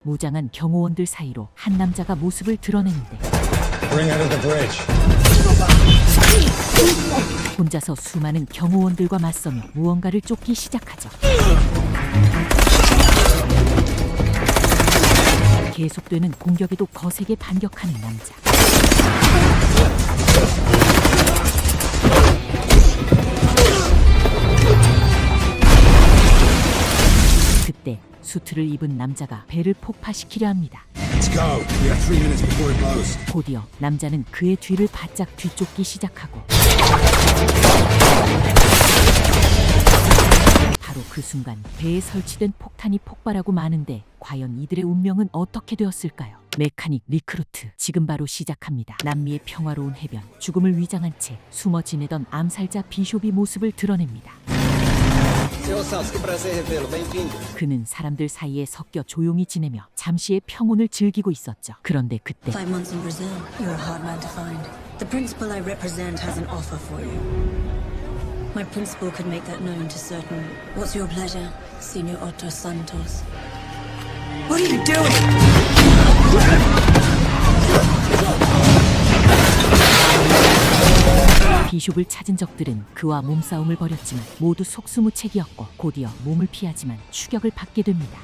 무장한 경호원들 사이로 한 남자가 모습을 드러내는데 혼자서 수많은 경호원들과 맞서며 무언가를 쫓기 시작하죠. 계속되는 공격에도 거세게 반격하는 남자. 그때 수트를 입은 남자가 배를 폭파시키려 합니다. 곧이어 남자는 그의 뒤를 바짝 뒤쫓기 시작하고 바로 그 순간 배에 설치된 폭탄이 폭발하고 마는데 과연 이들의 운명은 어떻게 되었을까요? 메카닉 리크루트 지금 바로 시작합니다. 남미의 평화로운 해변, 죽음을 위장한 채 숨어 지내던 암살자 비숍이 모습을 드러냅니다. 그는 사람들 사이에 섞여 조용히 지내며 잠시의 평온을 즐기고 있었죠. 그런데 그때 5 months in Brazil, you're a hard man to find. The principal I represent has an offer for you. My principal could make that known to certain. What's your pleasure, Senor Otto Santos? What are you doing? 비숍을 찾은 적들은 그와 몸싸움을 벌였지만 모두 속수무책이었고 곧이어 몸을 피하지만 추격을 받게 됩니다.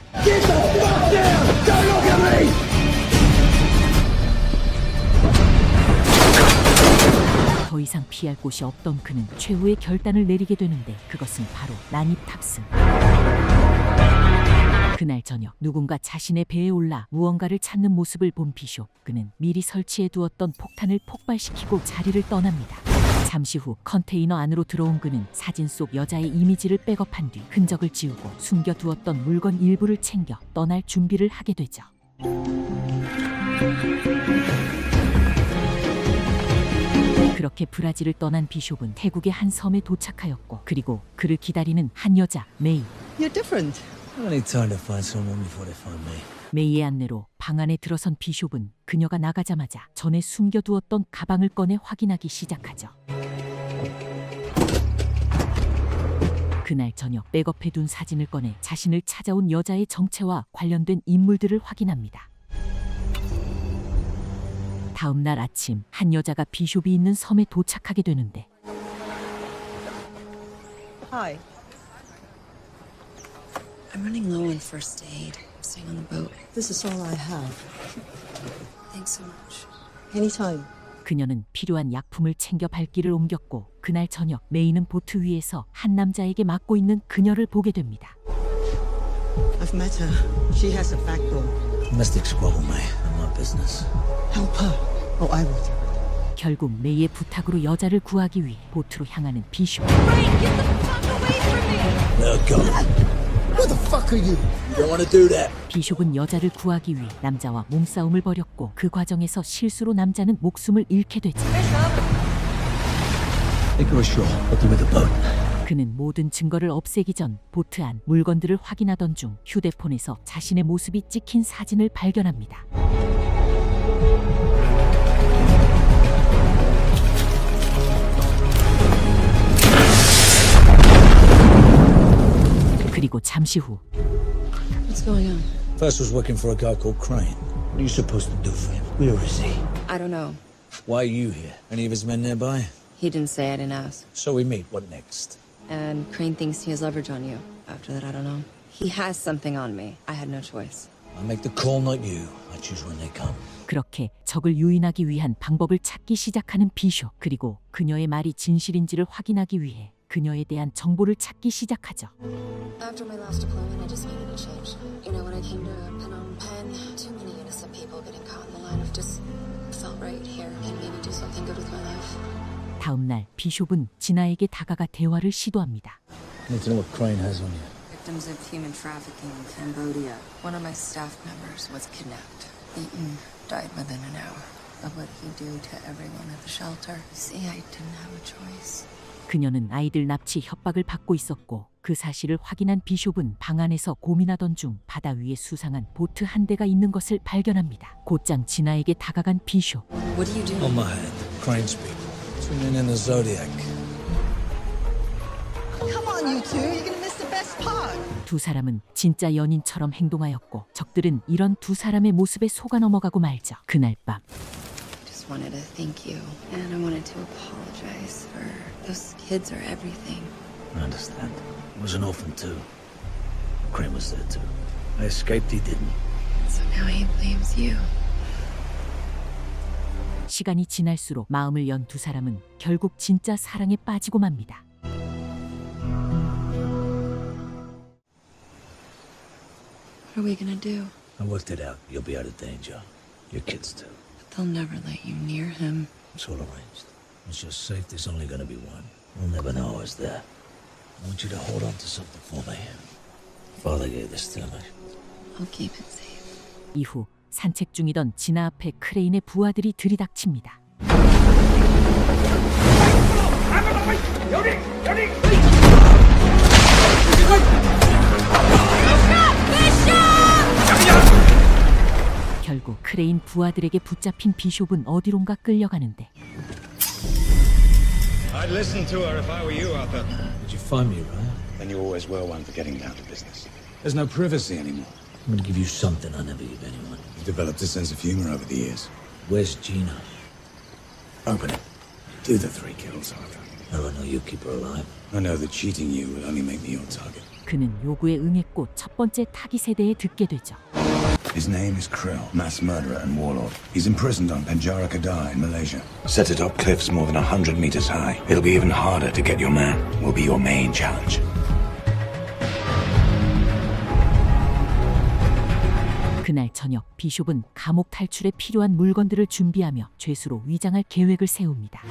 더 이상 피할 곳이 없던 그는 최후의 결단을 내리게 되는데 그것은 바로 난입 탑승. 그날 저녁 누군가 자신의 배에 올라 무언가를 찾는 모습을 본 비숍. 그는 미리 설치해 두었던 폭탄을 폭발시키고 자리를 떠납니다. 잠시 후 컨테이너 안으로 들어온 그는 사진 속 여자의 이미지를 백업한 뒤 흔적을 지우고 숨겨두었던 물건 일부를 챙겨 떠날 준비를 하게 되죠. 그렇게 브라질을 떠난 비숍은 태국의 한 섬에 도착하였고 그리고 그를 기다리는 한 여자 메이. You're different. I need time to find someone before they find me. 메이의 안내로 방 안에 들어선 비숍은 그녀가 나가자마자 전에 숨겨두었던 가방을 꺼내 확인하기 시작하죠. 그날 저녁 백업해둔 사진을 꺼내 자신을 찾아온 여자의 정체와 관련된 인물들을 확인합니다. 다음 날 아침 한 여자가 비숍이 있는 섬에 도착하게 되는데 Hi. I'm running low on first aid. I'm staying on the boat. This is all I have. Thanks so much. Anytime. 그녀는 필요한 약품을 챙겨 발길을 옮겼고 그날 저녁 메이는 보트 위에서 한 남자에게 맡고 있는 그녀를 보게 됩니다. I've met her. She has a backbone. Domestic squabble, mate. Not my business. Help her. Oh, I will. 결국 메이의 부탁으로 여자를 구하기 위해 보트로 향하는 비숍. Let her go. Who the fuck are you? You don't want to do that. 비숍은 여자를 구하기 위해 남자와 몸싸움을 벌였고 그 과정에서 실수로 남자는 목숨을 잃게 되지. Take her ashore. I'll do with the boat. 그는 모든 증거를 없애기 전 보트 안 물건들을 확인하던 중 휴대폰에서 자신의 모습이 찍힌 사진을 발견합니다. 그리고 잠시 후 What's going on? First was working for a guy called Crane. What are you supposed to do for him? Where is he? I don't know. Why are you here? Any of his men nearby? He didn't say. I didn't ask. So we meet. What next? And Crane thinks he has leverage on you. After that, I don't know. He has something on me. I had no choice. I make the call, not you. I choose when they come. 그렇게 적을 유인하기 위한 방법을 찾기 시작하는 비숍. 그리고 그녀의 말이 진실인지를 확인하기 위해 그녀에 대한 정보를 찾기 시작하죠. After my last deployment, I just needed a change. You know, when I came to Phnom Penh, too many innocent people getting caught in the line of just felt right here and maybe do something good with my life. 다음 날 비숍은 진아에게 다가가 대화를 시도합니다. I need to know what Crane has on you. Victims of human trafficking in Cambodia. One of my staff members was kidnapped, beaten, died within an hour. But what he do to everyone at the shelter? See, I didn't have a choice. 그녀는 아이들 납치 협박을 받고 있었고 그 사실을 확인한 비숍은 방 안에서 고민하던 중 바다 위에 수상한 보트 한 대가 있는 것을 발견합니다. 곧장 진아에게 다가간 비숍. What are you doing? On my head. Crane's people. Tuning in the Zodiac. Come on, you two. You're gonna miss the best apart. 두 사람은 진짜 연인처럼 행동하였고 적들은 이런 두 사람의 모습에 속아 넘어가고 말죠. 그날 밤 Just wanted to thank you, and I wanted to apologize for those kids are everything. I understand. I was an orphan too. Crane was there too. I escaped, he didn't. So now he blames you. 시간이 지날수록 마음을 연 두 사람은 결국 진짜 사랑에 빠지고 맙니다. What are we gonna do? I worked it out. You'll be out of danger. Your kids too. But they'll never let you near him. It's all arranged. Once you're safe, there's only gonna be one. We'll never know I was there. I want you to hold on to something for me. Father gave this to me. I'll keep it safe. 이후 산책 중이던 진아 앞에 크레인의 부하들이 들이닥칩니다. 결국 크레인 부하들에게 붙잡힌 비숍은 어디론가 끌려가는데 I'd listen to her if I were you, Arthur. Did you find me, right? And you always were one for getting down to business. There's no privacy anymore. I'm gonna give you something I never give anyone. You've developed a sense of humor over the years. Where's Gina? Open it. Do the 3 kills, Arthur. How do I know you keep her alive? I know that cheating you will only make me your target. 그는 요구에 응했고 첫 번째 타깃 세대에 듣게 되죠. His name is Krill, mass murderer and warlord. He's imprisoned on Penjara Kedai in Malaysia. Set atop cliffs more than 100 meters high. It'll be even harder to get your man. Will be your main challenge. 그날 저녁 비숍은 감옥 탈출에 필요한 물건들을 준비하며 죄수로 위장할 계획을 세웁니다.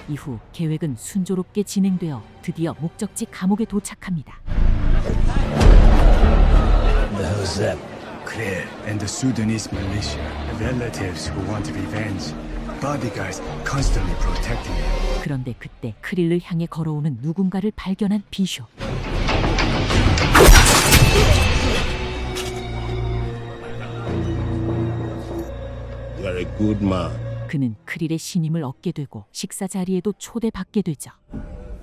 이후 계획은 순조롭게 진행되어 드디어 목적지 감옥에 도착합니다. What the hell is that? Clear and the Sudanese militia, relatives who want revenge, bodyguards constantly protecting them. 그런데 그때 크릴을 향해 걸어오는 누군가를 발견한 비숍. You're a good man. 그는 크릴의 신임을 얻게 되고 식사 자리에도 초대받게 되죠.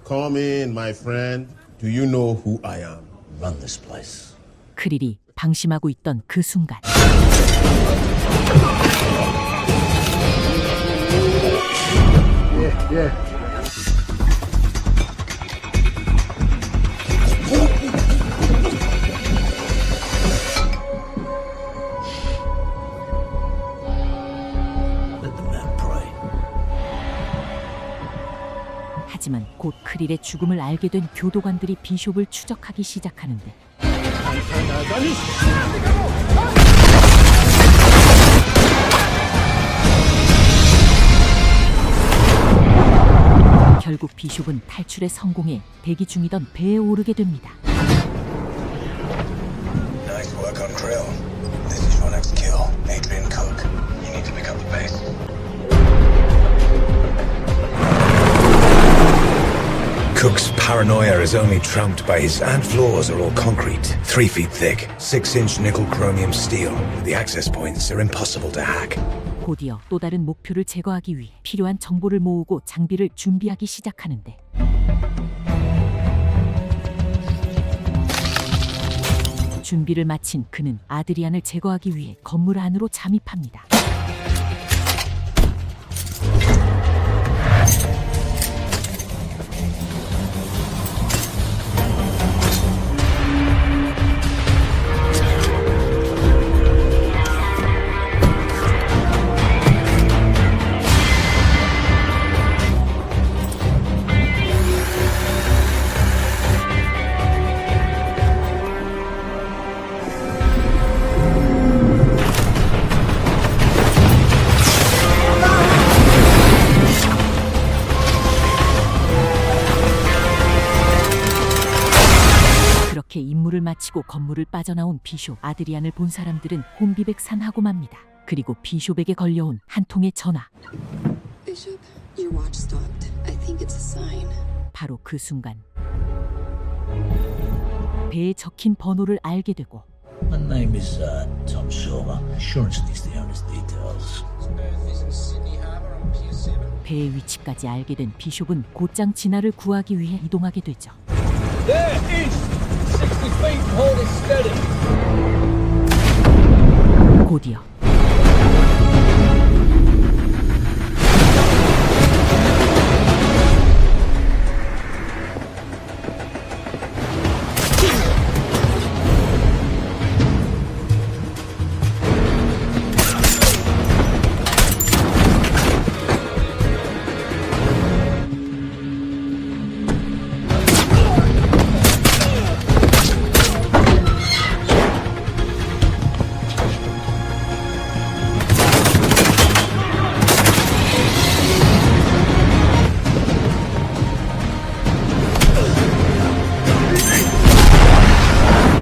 Come in, my friend. Do you know who I am? Run this place. 크릴이 방심하고 있던 그 순간 Let the man pray. 하지만 곧 크릴의 죽음을 알게 된 교도관들이 비숍을 추적하기 시작하는데 결국 비숍은 탈출에 성공해 대기 중이던 배에 오르게 됩니다. Nice work on Krill. This is your next kill. Adrian Cook. You need to pick up the pace. Cook's paranoia is only trumped by his and floors are all concrete, 3 feet thick, 6-inch nickel chromium steel. The access points are impossible to hack. 곧이어 또 다른 목표를 제거하기 위해 필요한 정보를 모으고 장비를 준비하기 시작하는데 준비를 마친 그는 아드리안을 제거하기 위해 건물 안으로 잠입합니다. 그렇게 임무를 마치고 건물을 빠져나온 비숍 아드리안을 본 사람들은 혼비백산하고 맙니다. 그리고 비숍에게 걸려온 한 통의 전화. Bishop, your watch stopped. I think it's a sign. 바로 그 순간 배에 적힌 번호를 알게 되고 My name is Tom Silver. Insurance needs the owner's details. 배의 위치까지 알게 된 비숍은 곧장 진아를 구하기 위해 이동하게 되죠. There, east! 60 feet and hold it steady. 곧이어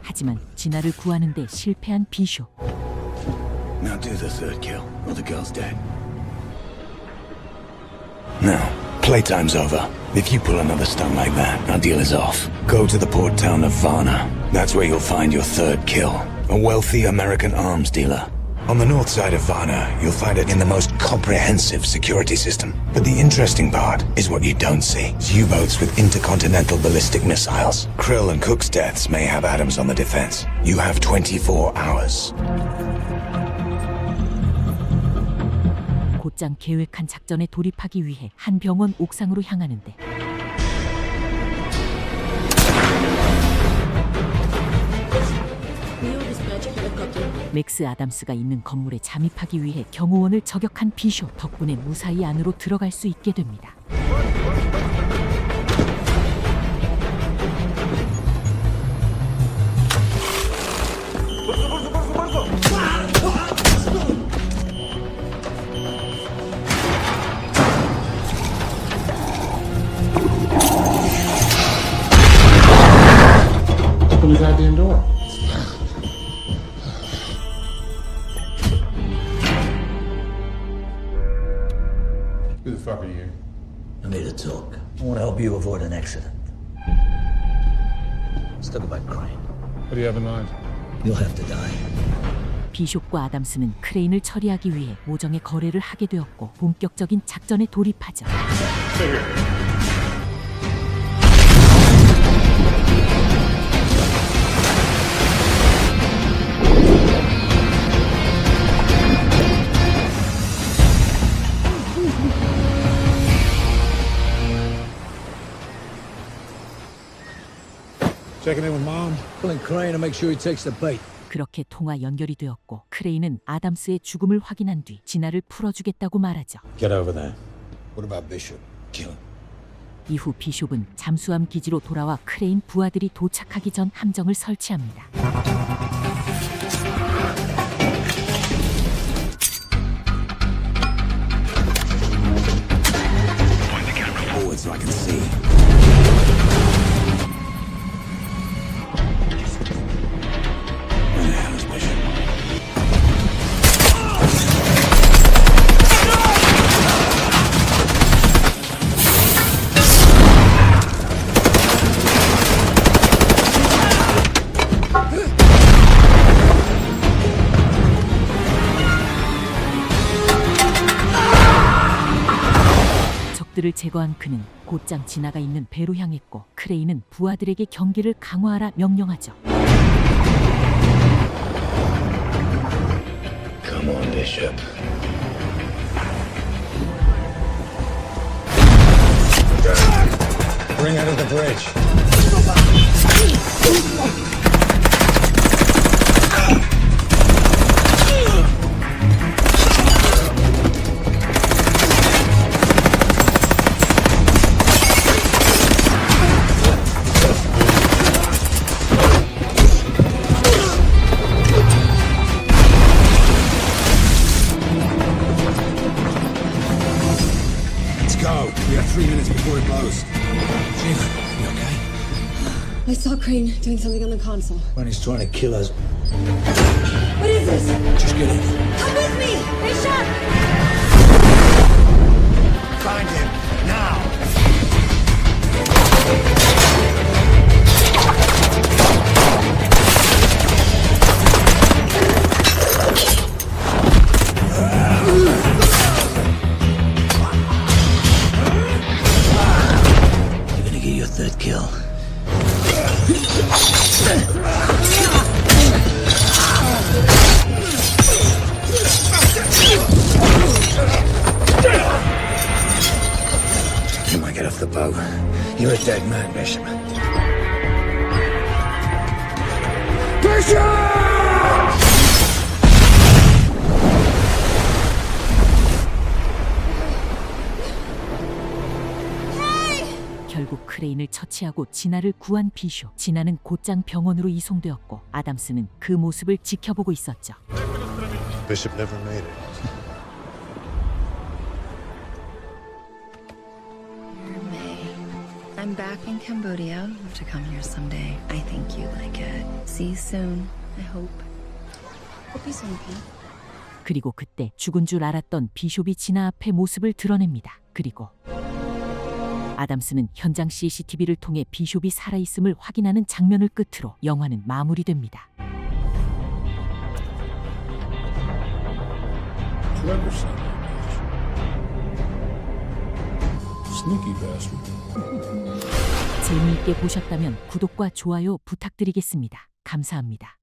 하지만 진아를 구하는데 실패한 비숍. Now do the third kill, or the girl's dead. Now, playtime's over. If you pull another stunt like that, our deal is off. Go to the port town of Varna. That's where you'll find your third kill. A wealthy American arms dealer. On the north side of Varna, you'll find it in the most comprehensive security system. But the interesting part is what you don't see. It's U-boats with intercontinental ballistic missiles. Krill and Cook's deaths may have atoms on the defense. You have 24 hours. 곧장 계획한 작전에 돌입하기 위해 한 병원 옥상으로 향하는데 맥스 아담스가 있는 건물에 잠입하기 위해 경호원을 저격한 비숍 덕분에 무사히 안으로 들어갈 수 있게 됩니다. Open the goddamn door. Who the fuck are you? I need to talk. I want to help you avoid an accident. Let's talk about Crane. What do you have in mind? You'll have to die. 비숍과 아담스는 크레인을 처리하기 위해 모정의 거래를 하게 되었고 본격적인 작전에 돌입하죠. Checking in with Mom. Pulling Crane to make sure he takes the bait. 그렇게 통화 연결이 되었고 크레인은 아담스의 죽음을 확인한 뒤 진아를 풀어주겠다고 말하죠. Get over there. What about Bishop? Kill him. 이후 비숍은 잠수함 기지로 돌아와 크레인 부하들이 도착하기 전 함정을 설치합니다. Forward so I can see. Where the hell is Bishop? 적들을 제거한 그는 곧장 진아가 있는 배로 향했고 크레인은 부하들에게 경계를 강화하라 명령하죠. Come on, Bishop. Bring her to the bridge. Let's go. We have 3 minutes before it blows. Gina, you okay? I saw Crane doing something on the console. When he's trying to kill us, What is this? just get in. Come with me! Bishop! Find him, now! Poe. You're a dead man, Bishop. 결국 크레인을 처치하고 진아를 구한 비숍. 진아는 곧장 병원으로 이송되었고 아담스는 그 모습을 지켜보고 있었죠. Bishop never made it. Dear May, I'm back in Cambodia. Hope to come here someday. I think you like it. See you soon. I hope. Hope you soon, Pete. 그리고 그때 죽은 줄 알았던 비숍이 진아 앞에 모습을 드러냅니다. 그리고 아담스는 현장 CCTV를 통해 비숍이 살아있음을 확인하는 장면을 끝으로 영화는 마무리됩니다. Clever son of a bitch. Sneaky bastard. 재미있게 보셨다면 구독과 좋아요 부탁드리겠습니다. 감사합니다.